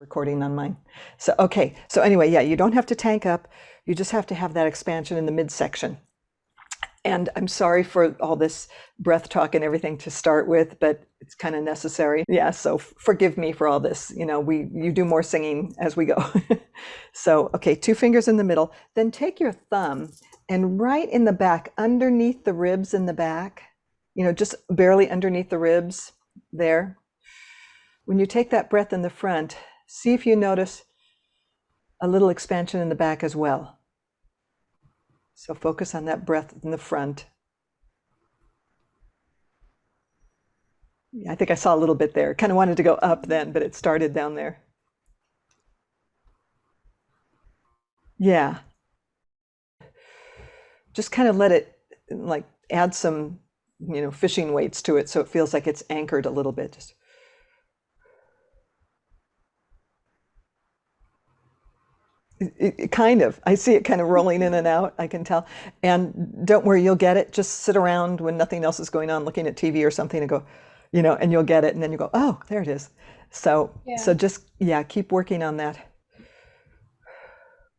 recording on mine. So, okay. So anyway, yeah, you don't have to tank up. You just have to have that expansion in the midsection. And I'm sorry for all this breath talk and everything to start with, but it's kind of necessary. Yeah, so forgive me for all this. You know, you do more singing as we go. So, okay, 2 fingers in the middle. Then take your thumb and right in the back, underneath the ribs in the back, you know, just barely underneath the ribs there. When you take that breath in the front, see if you notice a little expansion in the back as well. So focus on that breath in the front. Yeah, I think I saw a little bit there. Kind of wanted to go up then, but it started down there. Yeah. Just kind of let it, like, add some, you know, fishing weights to it so it feels like it's anchored a little bit. Just kind of, I see it kind of rolling in and out, I can tell. And don't worry, you'll get it. Just sit around when nothing else is going on, looking at TV or something and go, you know, and you'll get it. And then you go, oh, there it is. So, so just, yeah, keep working on that.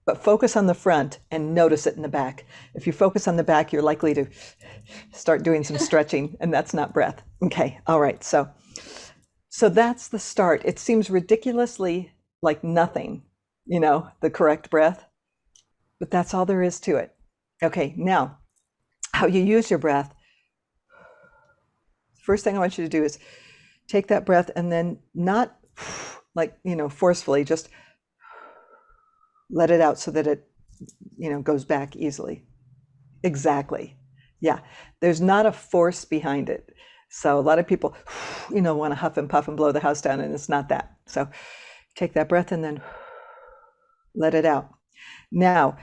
But focus on the front and notice it in the back. If you focus on the back, you're likely to start doing some stretching, and that's not breath. Okay, all right. So that's the start. It seems ridiculously like nothing, you know, the correct breath, but that's all there is to it. Okay, now, how you use your breath. First thing I want you to do is take that breath and then not like, you know, forcefully, just let it out so that it, you know, goes back easily. Exactly. Yeah. There's not a force behind it. So a lot of people, you know, want to huff and puff and blow the house down, and it's not that. So take that breath and then let it out. Now,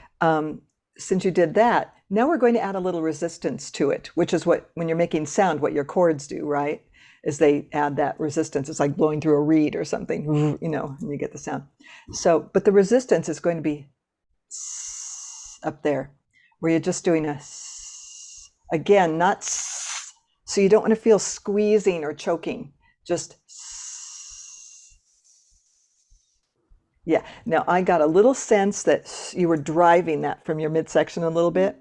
since you did that, now we're going to add a little resistance to it, which is what, when you're making sound, what your chords do, right? Is they add that resistance. It's like blowing through a reed or something, you know, and you get the sound. So, but the resistance is going to be up there, where you're just doing a, again, not, so you don't want to feel squeezing or choking, just, yeah. Now I got a little sense that you were driving that from your midsection a little bit.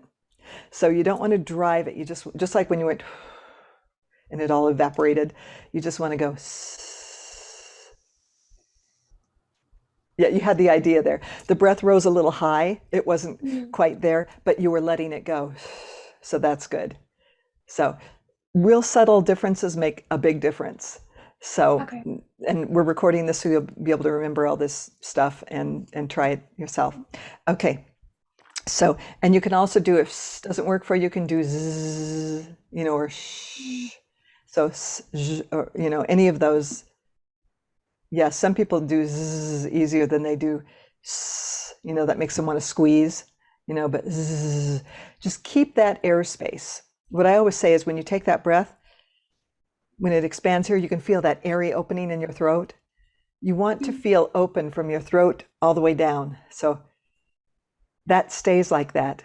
So you don't want to drive it. You just like when you went and it all evaporated, you just want to go. Yeah, you had the idea there. The breath rose a little high. It wasn't quite there, but you were letting it go. So that's good. So real subtle differences make a big difference. So, okay. And we're recording this so you'll be able to remember all this stuff and try it yourself. Okay. So, and you can also do, if doesn't work for you, you can do zzz, you know, or shh. So, or, you know, any of those. Yeah, some people do zzz easier than they do ss, you know, that makes them want to squeeze, you know, but zzz, just keep that airspace. What I always say is when you take that breath, when it expands here, you can feel that airy opening in your throat. You want to feel open from your throat all the way down. So that stays like that,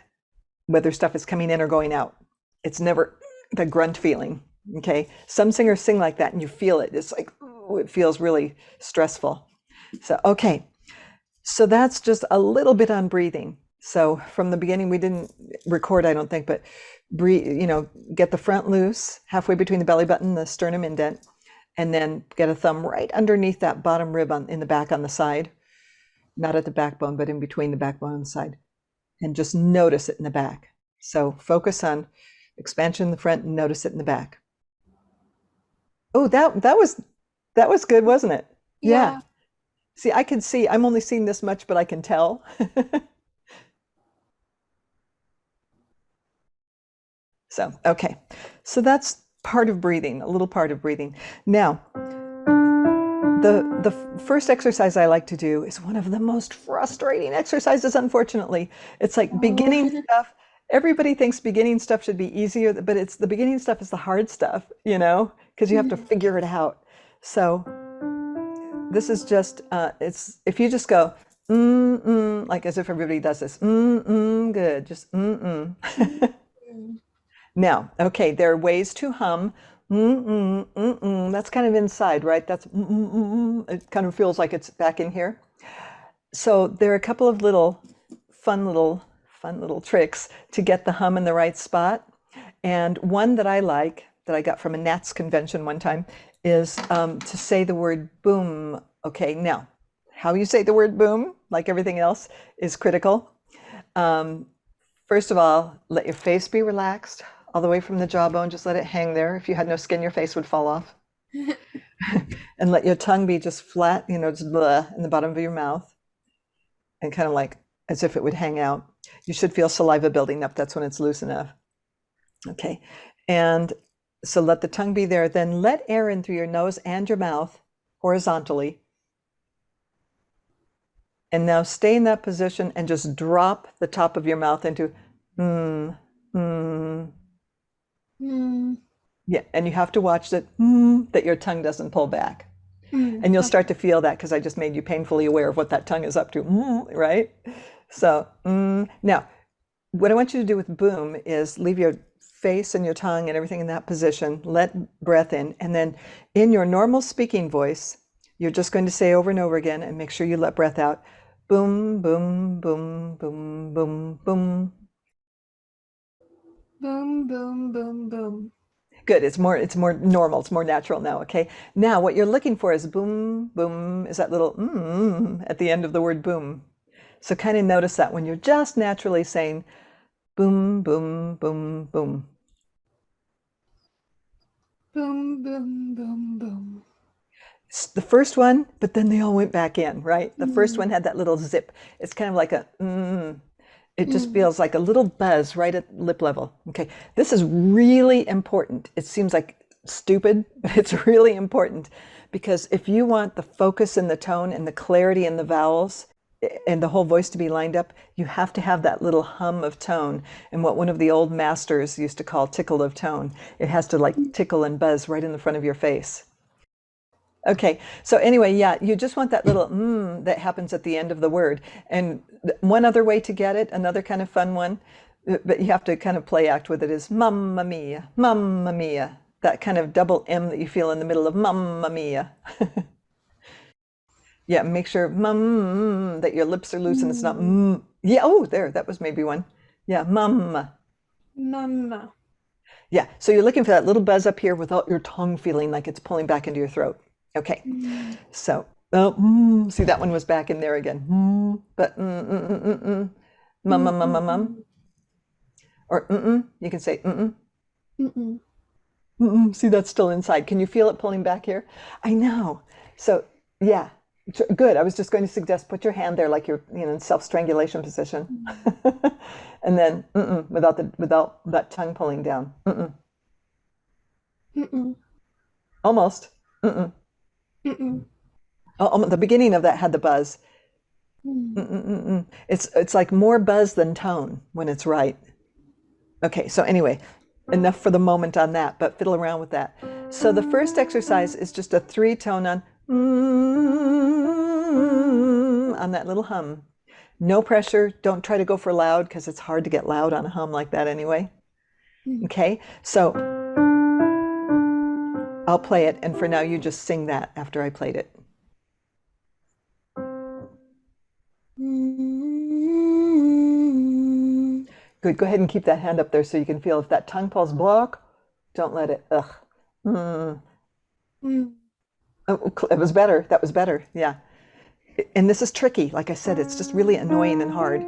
whether stuff is coming in or going out. It's never the grunt feeling, okay? Some singers sing like that and you feel it. It's like, ooh, it feels really stressful. So, okay. So that's just a little bit on breathing. So from the beginning, we didn't record, I don't think, but breathe, you know, get the front loose, halfway between the belly button, the sternum indent, and then get a thumb right underneath that bottom rib in the back on the side, not at the backbone, but in between the backbone and the side, and just notice it in the back. So focus on expansion in the front and notice it in the back. Oh, that was good, wasn't it? Yeah. See, I can see, I'm only seeing this much, but I can tell. So, okay. So that's part of breathing, a little part of breathing. Now, the first exercise I like to do is one of the most frustrating exercises, unfortunately. It's like beginning stuff. Everybody thinks beginning stuff should be easier, but it's the beginning stuff is the hard stuff, you know, because you have to figure it out. So this is just, it's, if you just go, like as if everybody does this, good, just Now, okay, there are ways to hum That's kind of inside, right? That's it kind of feels like it's back in here. So there are a couple of fun little tricks to get the hum in the right spot. And one that I like, that I got from a Nats convention one time, is to say the word boom. Okay, now, how you say the word boom, like everything else, is critical. First of all, let your face be relaxed all the way from the jawbone. Just let it hang there. If you had no skin, your face would fall off. And let your tongue be just flat, just blah, in the bottom of your mouth. And kind of like as if it would hang out. You should feel saliva building up. That's when it's loose enough. Okay. And so let the tongue be there. Then let air in through your nose and your mouth horizontally. And now stay in that position and just drop the top of your mouth into Yeah, and you have to watch that your tongue doesn't pull back. And you'll start to feel that because I just made you painfully aware of what that tongue is up to, right? So now, what I want you to do with boom is leave your face and your tongue and everything in that position, let breath in, and then in your normal speaking voice, you're just going to say over and over again, and make sure you let breath out, boom, boom, boom, boom, boom, boom. Boom, boom, boom, boom. Good. It's more normal. It's more natural now. Okay. Now what you're looking for is boom, boom, is that little at the end of the word boom. So kind of notice that when you're just naturally saying boom, boom, boom, boom. Boom, boom, boom, boom. It's the first one, but then they all went back in, right? The first one had that little zip. It's kind of like a It just feels like a little buzz right at lip level. Okay, this is really important. It seems like stupid, but it's really important because if you want the focus in the tone and the clarity in the vowels and the whole voice to be lined up, you have to have that little hum of tone and what one of the old masters used to call tickle of tone. It has to like tickle and buzz right in the front of your face. Okay, so anyway, yeah, you just want that little that happens at the end of the word. And one other way to get it, another kind of fun one, but you have to kind of play act with it, is mamma mia, mamma mia. That kind of double M that you feel in the middle of mamma mia. Yeah, make sure that your lips are loose and it's not Yeah, oh, there, that was maybe one. Yeah, mamma. Mama. Yeah, so you're looking for that little buzz up here without your tongue feeling like it's pulling back into your throat. Okay, so see, that one was back in there again. But mum, mum, mum, mum, mum. Or you can say See, that's still inside. Can you feel it pulling back here? I know. So yeah, good. I was just going to suggest put your hand there like you're in self-strangulation position. And then without that tongue pulling down. Almost. Oh, the beginning of that had the buzz. It's like more buzz than tone when it's right. Okay, so anyway, enough for the moment on that, but fiddle around with that. So the first exercise is just a 3-tone on that little hum. No pressure. Don't try to go for loud because it's hard to get loud on a hum like that anyway. Okay, so I'll play it, and for now you just sing that after I played it. Good, go ahead and keep that hand up there so you can feel if that tongue pulls block, don't let it, Oh, it was better, that was better, yeah. And this is tricky, like I said, it's just really annoying and hard.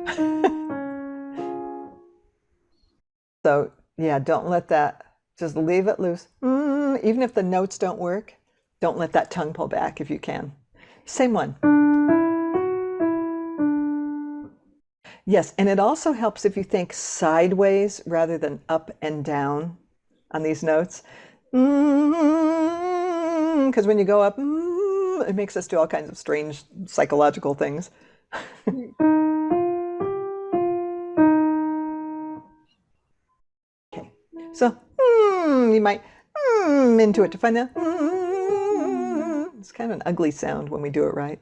So yeah, don't let that, just leave it loose. Even if the notes don't work, don't let that tongue pull back if you can. Same one. Yes, and it also helps if you think sideways rather than up and down on these notes. Because when you go up, it makes us do all kinds of strange psychological things. Okay, so you might into it to find that. It's kind of an ugly sound when we do it right.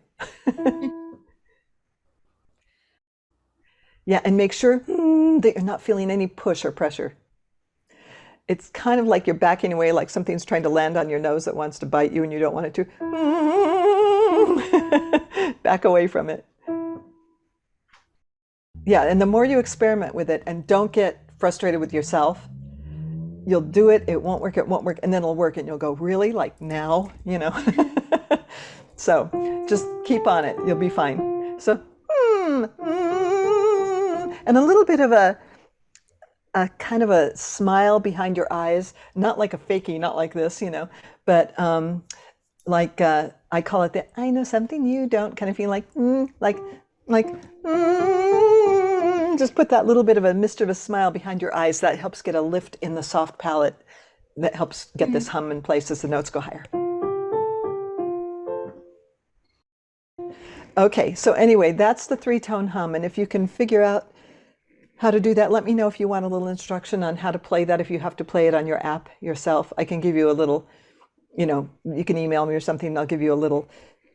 Yeah, and make sure that you're not feeling any push or pressure. It's kind of like you're backing away, like something's trying to land on your nose that wants to bite you and you don't want it to. Back away from it. Yeah, and the more you experiment with it, and don't get frustrated with yourself, you'll do it, it won't work, and then it'll work, and you'll go, really? Like now? You know? So just keep on it. You'll be fine. So, and a little bit of a kind of a smile behind your eyes, not like a fakie, not like this, you know, but like I call it the I know something you don't kind of feel like, just put that little bit of a mischievous smile behind your eyes. That helps get a lift in the soft palate. That helps get this hum in place as the notes go higher. Okay, so anyway, that's the 3-tone hum. And if you can figure out how to do that, let me know if you want a little instruction on how to play that, if you have to play it on your app yourself. I can give you a little, you know, you can email me or something, and I'll give you a little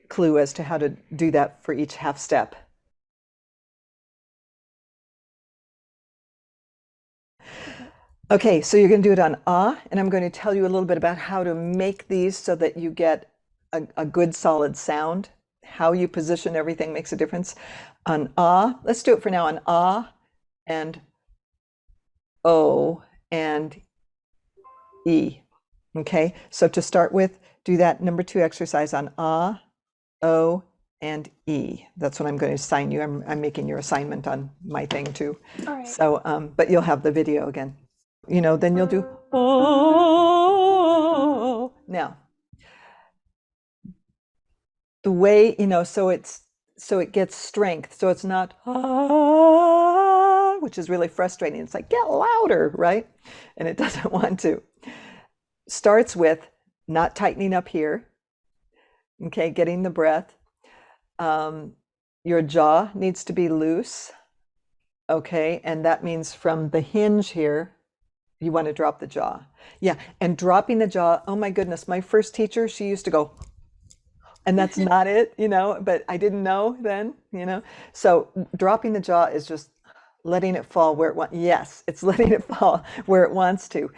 clue as to how to do that for each half step. Okay, so you're going to do it on ah, and I'm going to tell you a little bit about how to make these so that you get a good solid sound. How you position everything makes a difference. On ah, let's do it for now on ah and o and e. Okay, so to start with, do that number 2 exercise on ah, o, and e. That's what I'm going to assign you. I'm making your assignment on my thing too. All right. So, but you'll have the video again. You know, then you'll do oh. Now, the way, you know, so it gets strength. So it's not ah, which is really frustrating. It's like, get louder, right? And it doesn't want to. Starts with not tightening up here. Okay, getting the breath. Your jaw needs to be loose. Okay, and that means from the hinge here, you want to drop the jaw. Yeah, and dropping the jaw, oh my goodness, my first teacher, she used to go, and that's not it, you know, but I didn't know then, you know. So dropping the jaw is just letting it fall where it wants. Yes, it's letting it fall where it wants to.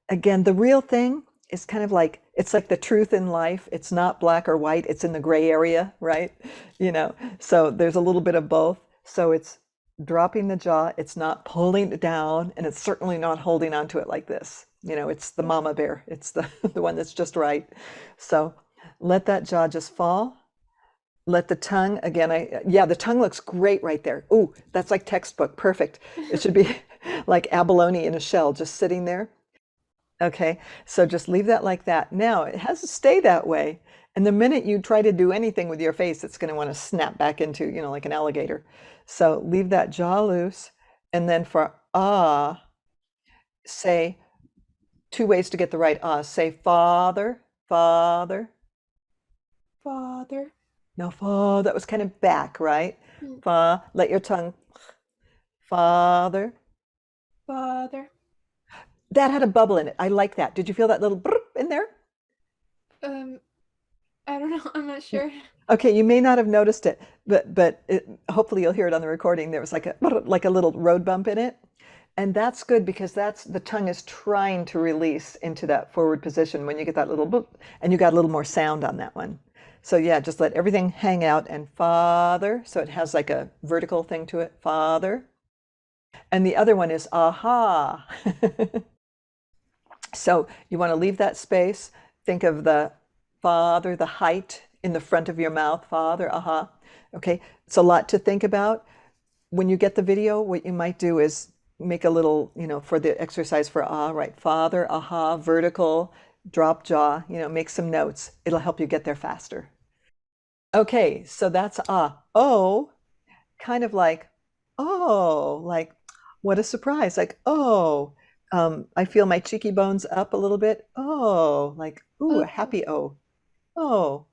Again, the real thing is kind of like, it's like the truth in life. It's not black or white. It's in the gray area, right? You know, so there's a little bit of both. So it's dropping the jaw. It's not pulling it down, and it's certainly not holding onto it like this. You know, it's the mama bear. It's the one that's just right. So let that jaw just fall. Let the tongue, again, yeah, the tongue looks great right there. Ooh, that's like textbook, perfect. It should be like abalone in a shell, just sitting there. Okay, so just leave that like that. Now, it has to stay that way. And the minute you try to do anything with your face, it's going to want to snap back into, you know, like an alligator. So leave that jaw loose. And then for ah, say 2 ways to get the right ah. Say father, father. Father. No, fa, that was kind of back, right? Fa, let your tongue, father. Father. That had a bubble in it. I like that. Did you feel that little brrp in there? I don't know. I'm not sure. Okay, you may not have noticed it, but hopefully you'll hear it on the recording. There was like a little road bump in it. And that's good because that's the tongue is trying to release into that forward position when you get that little boop, and you got a little more sound on that one. So yeah, just let everything hang out and father. So it has like a vertical thing to it, father. And the other one is aha. So you want to leave that space. Think of the father, the height in the front of your mouth, father, aha. Okay, it's a lot to think about. When you get the video, what you might do is make a little, you know, for the exercise for ah, right? Father, aha, vertical, drop jaw, you know, make some notes. It'll help you get there faster. Okay, so that's ah. Oh, kind of like, oh, like, what a surprise. Like, oh, I feel my cheeky bones up a little bit. Oh, like, ooh, a happy oh. Oh.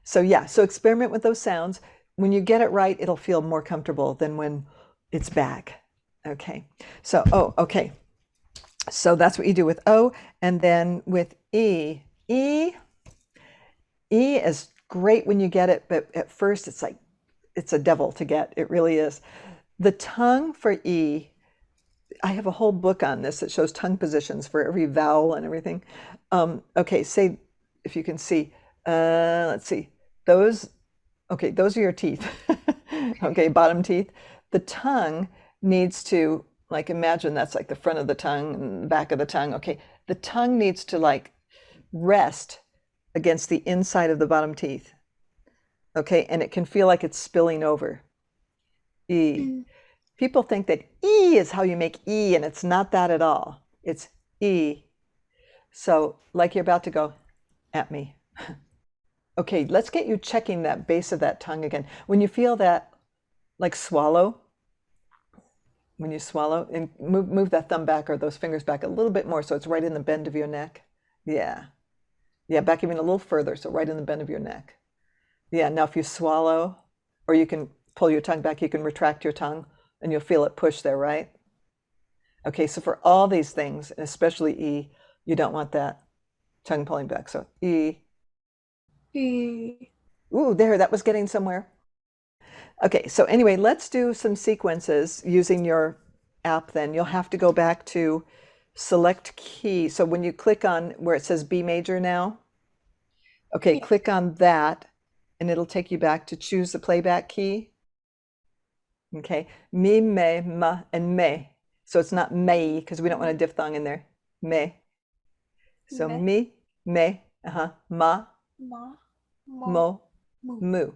So yeah, so experiment with those sounds. When you get it right, it'll feel more comfortable than when it's back. Okay, so, oh, okay. So that's what you do with O. And then with E. E is great when you get it, but at first it's like, it's a devil to get. It really is. The tongue for E, I have a whole book on this that shows tongue positions for every vowel and everything. Okay, say, if you can see, let's see, those, okay, those are your teeth. Okay, bottom teeth. The tongue needs to, like, imagine that's like the front of the tongue and the back of the tongue. Okay, the tongue needs to like rest against the inside of the bottom teeth. Okay, and it can feel like it's spilling over. E. People think that E is how you make E, and it's not that at all. It's E. So, like you're about to go at me. Okay, let's get you checking that base of that tongue again. When you feel that, like swallow, when you swallow, and move that thumb back or those fingers back a little bit more so it's right in the bend of your neck. Yeah. Yeah, back even a little further, so right in the bend of your neck. Yeah, now if you swallow, or you can pull your tongue back, you can retract your tongue, and you'll feel it push there, right? Okay, so for all these things, and especially E, you don't want that tongue pulling back. So E. E. Ooh, there, that was getting somewhere. Okay, so anyway, let's do some sequences using your app then. You'll have to go back to select key. So when you click on where it says B major now, okay, Yeah. click on that, and it'll take you back to choose the playback key. Okay, mi, me, ma, and me. So it's not me, because we don't want a diphthong in there. Me. So Me. me, ma, Ma. mo, Mu. mu.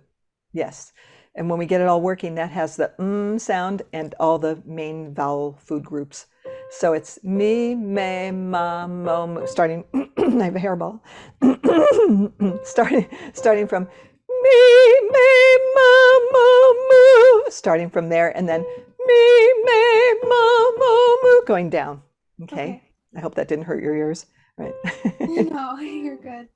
Yes. And when we get it all working, that has the sound and all the main vowel food groups. So it's me, me, ma, mo, mu. Starting, I have a hairball. starting from me, me, ma, mo, mu. Starting from there, and then me, me, ma, mo, mu. Going down. Okay. I hope that didn't hurt your ears. Right. No, you're good.